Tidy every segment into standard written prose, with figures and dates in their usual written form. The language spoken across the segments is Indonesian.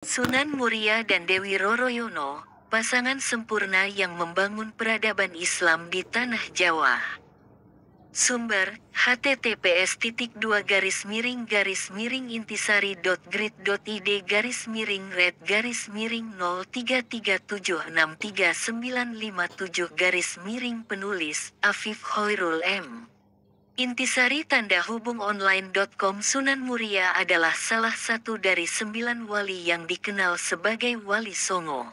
Sunan Muria dan Dewi Roroyono, pasangan sempurna yang membangun peradaban Islam di tanah Jawa. Sumber, https://grid.id/miring-red-miring-337639957 penulis, Afif Hoirul M. Intisari tanda hubung online.com. Sunan Muria adalah salah satu dari 9 wali yang dikenal sebagai Wali Songo.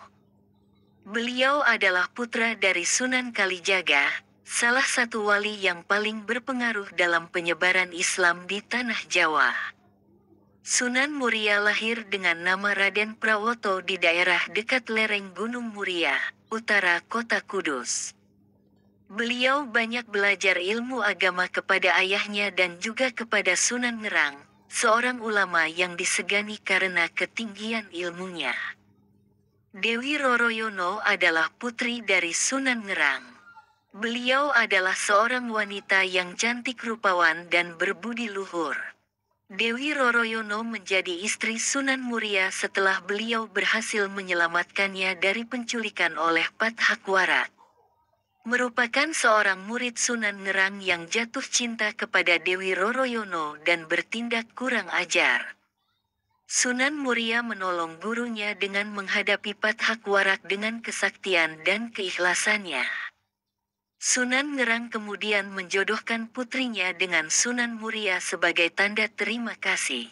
Beliau adalah putra dari Sunan Kalijaga, salah satu wali yang paling berpengaruh dalam penyebaran Islam di tanah Jawa. Sunan Muria lahir dengan nama Raden Prawoto di daerah dekat lereng Gunung Muria, utara kota Kudus. Beliau banyak belajar ilmu agama kepada ayahnya dan juga kepada Sunan Ngerang, seorang ulama yang disegani karena ketinggian ilmunya. Dewi Roroyono adalah putri dari Sunan Ngerang. Beliau adalah seorang wanita yang cantik rupawan dan berbudi luhur. Dewi Roroyono menjadi istri Sunan Muria setelah beliau berhasil menyelamatkannya dari penculikan oleh Pathakwarat. Merupakan seorang murid Sunan Ngerang yang jatuh cinta kepada Dewi Roroyono dan bertindak kurang ajar. Sunan Muria menolong gurunya dengan menghadapi Pathakwarat dengan kesaktian dan keikhlasannya. Sunan Ngerang kemudian menjodohkan putrinya dengan Sunan Muria sebagai tanda terima kasih.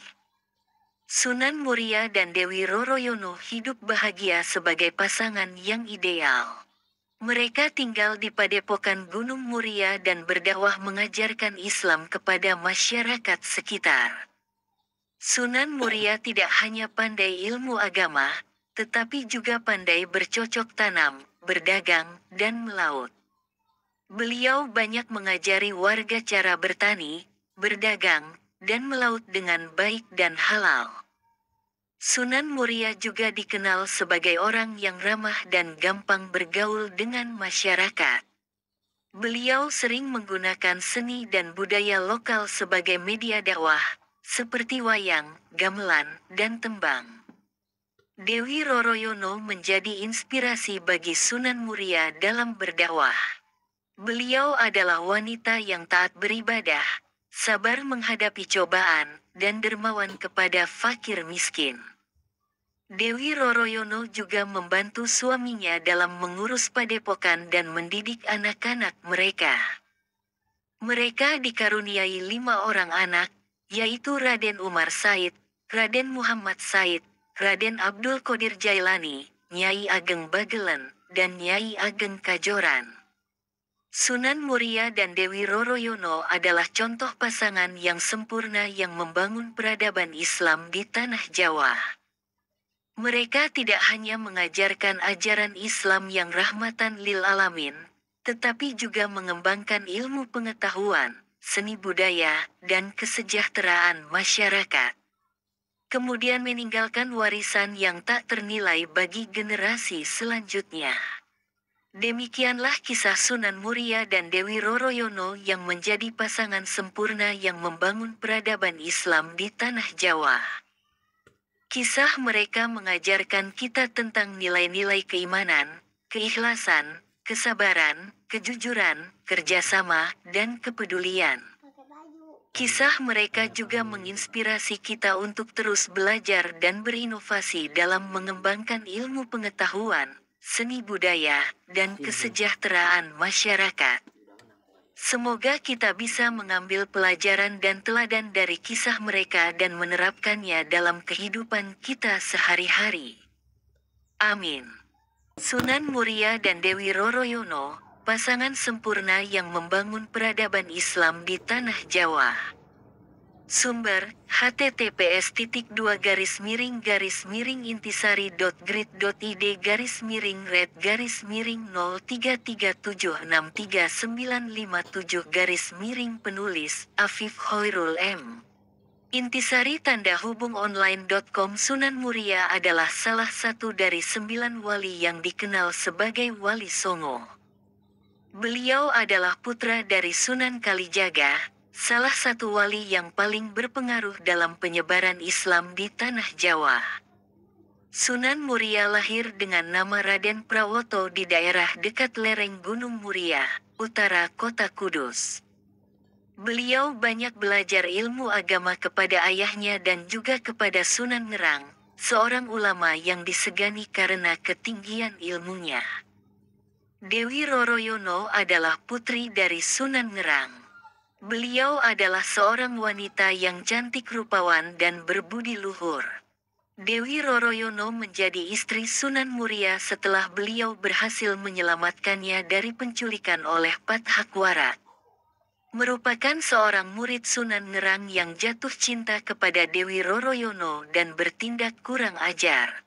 Sunan Muria dan Dewi Roroyono hidup bahagia sebagai pasangan yang ideal. Mereka tinggal di padepokan Gunung Muria dan berdakwah mengajarkan Islam kepada masyarakat sekitar. Sunan Muria tidak hanya pandai ilmu agama, tetapi juga pandai bercocok tanam, berdagang, dan melaut. Beliau banyak mengajari warga cara bertani, berdagang, dan melaut dengan baik dan halal. Sunan Muria juga dikenal sebagai orang yang ramah dan gampang bergaul dengan masyarakat. Beliau sering menggunakan seni dan budaya lokal sebagai media dakwah, seperti wayang, gamelan, dan tembang. Dewi Roroyono menjadi inspirasi bagi Sunan Muria dalam berdakwah. Beliau adalah wanita yang taat beribadah, sabar menghadapi cobaan, dan dermawan kepada fakir miskin. Dewi Roroyono juga membantu suaminya dalam mengurus padepokan dan mendidik anak-anak mereka. Mereka dikaruniai 5 orang anak, yaitu Raden Umar Said, Raden Muhammad Said, Raden Abdul Qadir Jailani, Nyai Ageng Bagelen, dan Nyai Ageng Kajoran. Sunan Muria dan Dewi Roroyono adalah contoh pasangan yang sempurna yang membangun peradaban Islam di tanah Jawa. Mereka tidak hanya mengajarkan ajaran Islam yang rahmatan lil alamin, tetapi juga mengembangkan ilmu pengetahuan, seni budaya, dan kesejahteraan masyarakat. Kemudian meninggalkan warisan yang tak ternilai bagi generasi selanjutnya. Demikianlah kisah Sunan Muria dan Dewi Roroyono yang menjadi pasangan sempurna yang membangun peradaban Islam di tanah Jawa. Kisah mereka mengajarkan kita tentang nilai-nilai keimanan, keikhlasan, kesabaran, kejujuran, kerjasama, dan kepedulian. Kisah mereka juga menginspirasi kita untuk terus belajar dan berinovasi dalam mengembangkan ilmu pengetahuan, seni budaya, dan kesejahteraan masyarakat. Semoga kita bisa mengambil pelajaran dan teladan dari kisah mereka dan menerapkannya dalam kehidupan kita sehari-hari. Amin. Sunan Muria dan Dewi Roroyono, pasangan sempurna yang membangun peradaban Islam di tanah Jawa. Sumber, https://grid.id/miring-red-miring-0337639957 penulis, Afif Hoirul M. Intisari tanda hubung online.com. Sunan Muria adalah salah satu dari 9 wali yang dikenal sebagai Wali Songo. Beliau adalah putra dari Sunan Kalijaga, salah satu wali yang paling berpengaruh dalam penyebaran Islam di tanah Jawa. Sunan Muria lahir dengan nama Raden Prawoto di daerah dekat lereng Gunung Muria, utara kota Kudus. Beliau banyak belajar ilmu agama kepada ayahnya dan juga kepada Sunan Ngerang, seorang ulama yang disegani karena ketinggian ilmunya. Dewi Roroyono adalah putri dari Sunan Ngerang. Beliau adalah seorang wanita yang cantik rupawan dan berbudi luhur. Dewi Roroyono menjadi istri Sunan Muria setelah beliau berhasil menyelamatkannya dari penculikan oleh Pathakwarat. Merupakan seorang murid Sunan Ngerang yang jatuh cinta kepada Dewi Roroyono dan bertindak kurang ajar.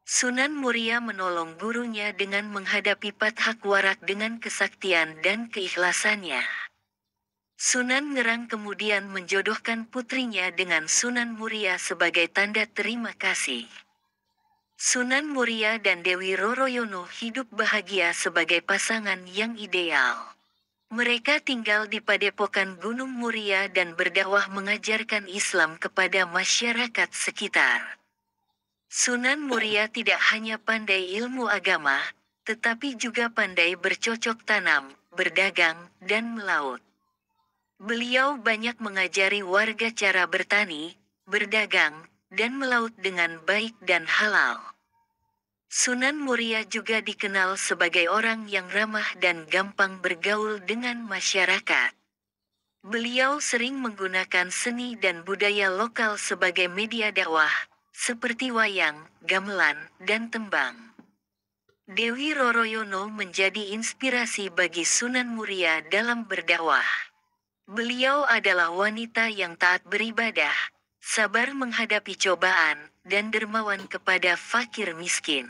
Sunan Muria menolong gurunya dengan menghadapi Pathakwarat dengan kesaktian dan keikhlasannya. Sunan Ngerang kemudian menjodohkan putrinya dengan Sunan Muria sebagai tanda terima kasih. Sunan Muria dan Dewi Roroyono hidup bahagia sebagai pasangan yang ideal. Mereka tinggal di padepokan Gunung Muria dan berdakwah mengajarkan Islam kepada masyarakat sekitar. Sunan Muria tidak hanya pandai ilmu agama, tetapi juga pandai bercocok tanam, berdagang, dan melaut. Beliau banyak mengajari warga cara bertani, berdagang, dan melaut dengan baik dan halal. Sunan Muria juga dikenal sebagai orang yang ramah dan gampang bergaul dengan masyarakat. Beliau sering menggunakan seni dan budaya lokal sebagai media dakwah, seperti wayang, gamelan, dan tembang. Dewi Roroyono menjadi inspirasi bagi Sunan Muria dalam berdakwah. Beliau adalah wanita yang taat beribadah, sabar menghadapi cobaan, dan dermawan kepada fakir miskin.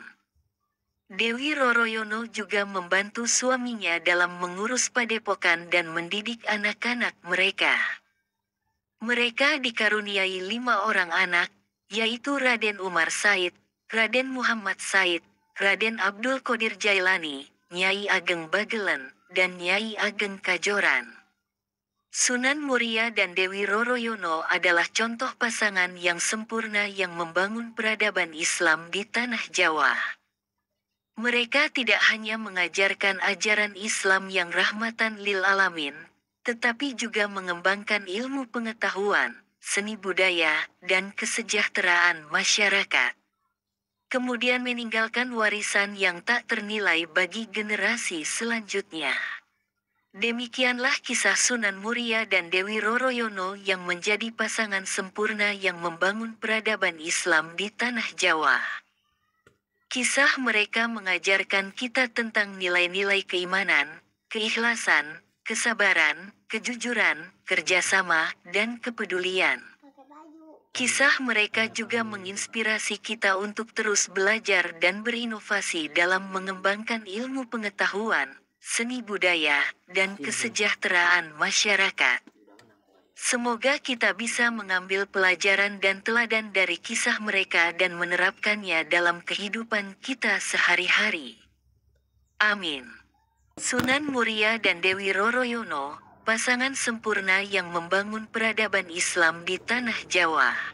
Dewi Roroyono juga membantu suaminya dalam mengurus padepokan dan mendidik anak-anak mereka. Mereka dikaruniai 5 orang anak, yaitu Raden Umar Said, Raden Muhammad Said, Raden Abdul Qadir Jailani, Nyai Ageng Bagelen, dan Nyai Ageng Kajoran. Sunan Muria dan Dewi Roroyono adalah contoh pasangan yang sempurna yang membangun peradaban Islam di tanah Jawa. Mereka tidak hanya mengajarkan ajaran Islam yang rahmatan lil alamin, tetapi juga mengembangkan ilmu pengetahuan, seni budaya, dan kesejahteraan masyarakat. Kemudian meninggalkan warisan yang tak ternilai bagi generasi selanjutnya. Demikianlah kisah Sunan Muria dan Dewi Roroyono yang menjadi pasangan sempurna yang membangun peradaban Islam di tanah Jawa. Kisah mereka mengajarkan kita tentang nilai-nilai keimanan, keikhlasan, kesabaran, kejujuran, kerjasama, dan kepedulian. Kisah mereka juga menginspirasi kita untuk terus belajar dan berinovasi dalam mengembangkan ilmu pengetahuan, seni budaya, dan kesejahteraan masyarakat. Semoga kita bisa mengambil pelajaran dan teladan dari kisah mereka dan menerapkannya dalam kehidupan kita sehari-hari. Amin. Sunan Muria dan Dewi Roroyono, pasangan sempurna yang membangun peradaban Islam di tanah Jawa.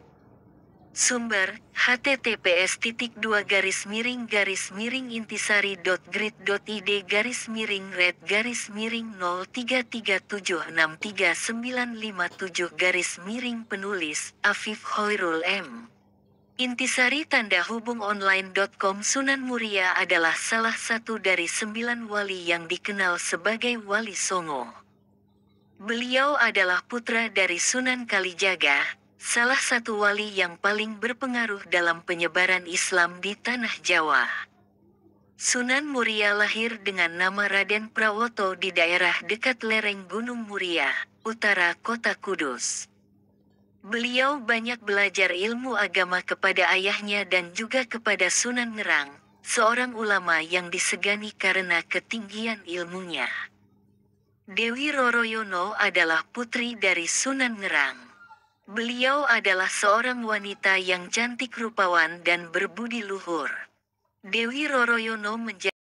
Sumber, https://grid.id-red-miring-red-miring-3376397-penulis, Afif Khairul M. Intisari tanda hubung online.com. Sunan Muria adalah salah satu dari 9 wali yang dikenal sebagai Wali Songo. Beliau adalah putra dari Sunan Kalijaga, salah satu wali yang paling berpengaruh dalam penyebaran Islam di tanah Jawa. Sunan Muria lahir dengan nama Raden Prawoto di daerah dekat lereng Gunung Muria, utara kota Kudus. Beliau banyak belajar ilmu agama kepada ayahnya dan juga kepada Sunan Ngerang, seorang ulama yang disegani karena ketinggian ilmunya. Dewi Roroyono adalah putri dari Sunan Ngerang. Beliau adalah seorang wanita yang cantik rupawan dan berbudi luhur. Dewi Roroyono menjadi